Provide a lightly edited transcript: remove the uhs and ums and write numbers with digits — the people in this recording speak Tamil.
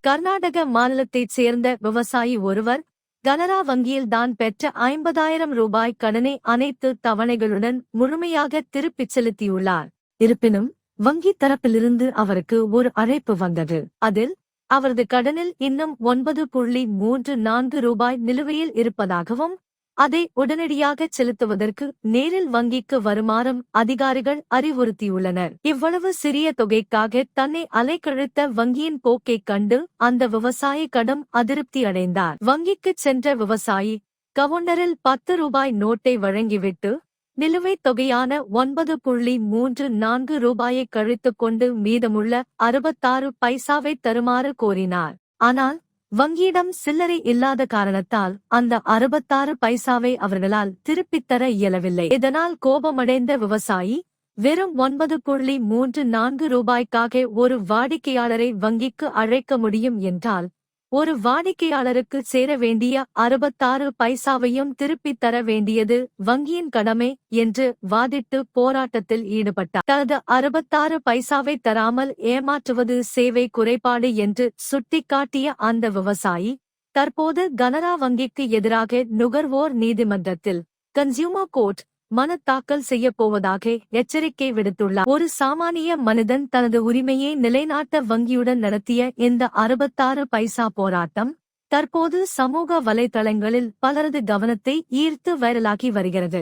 கர்நாடக மாநிலத்தைச் சேர்ந்த விவசாயி ஒருவர் கனரா வங்கியில் தான் பெற்ற 50,000 ரூபாய் கடனை அனைத்து தவணைகளுடன் முழுமையாக திருப்பிச் செலுத்தியுள்ளார். இருப்பினும் வங்கி தரப்பிலிருந்து அவருக்கு ஒரு அழைப்பு வந்தது. அதில் அவரது கடனில் இன்னும் 9.34 ரூபாய் நிலுவையில் இருப்பதாகவும் அதை உடனடியாகச் செலுத்துவதற்கு நேரில் வங்கிக்கு வருமாறும் அதிகாரிகள் அறிவுறுத்தியுள்ளனர். இவ்வளவு சிறிய தொகைக்காக தன்னை அலைக்கழித்த வங்கியின் போக்கைக் கண்டு அந்த விவசாயி கடும் அதிருப்தி அடைந்தார். வங்கிக்குச் சென்ற விவசாயி கவுண்டரில் 10 ரூபாய் நோட்டை வழங்கிவிட்டு நிலுவைத் தொகையான 9.34 ரூபாயை கழித்துக் கொண்டு மீதமுள்ள 66 பைசாவை தருமாறு கோரினார். ஆனால் வங்கியிடம் சில்லறை இல்லாத காரணத்தால் அந்த 66 பைசாவை அவர்களால் திருப்பித் தர இயலவில்லை. இதனால் கோபமடைந்த விவசாயி வெறும் 9.34 ரூபாய்க்காக ஒரு வாடிக்கையாளரை வங்கிக்கு அழைக்க முடியும் என்றால் ஒரு வாடிக்கையாளருக்கு சேர வேண்டிய 66 பைசாவையும் திருப்பித் தர வேண்டியது வங்கியின் கடமை என்று வாதிட்டு போராட்டத்தில் ஈடுபட்டார். தனது 66 பைசாவை தராமல் ஏமாற்றுவது சேவை குறைபாடு என்று சுட்டிக்காட்டிய அந்த விவசாயி தற்போது கனரா வங்கிக்கு எதிராக நுகர்வோர் நீதிமன்றத்தில் கன்சியூமர் கோர்ட் மனு தாக்கல் செய்யப்போவதாக எச்சரிக்கை விடுத்துள்ளார். ஒரு சாமானிய மனிதன் தனது உரிமையை நிலைநாட்ட வங்கியுடன் நடத்திய இந்த 66 பைசா போராட்டம் தற்போது சமூக வலைதளங்களில் பலரது கவனத்தை ஈர்த்து வைரலாகி வருகிறது.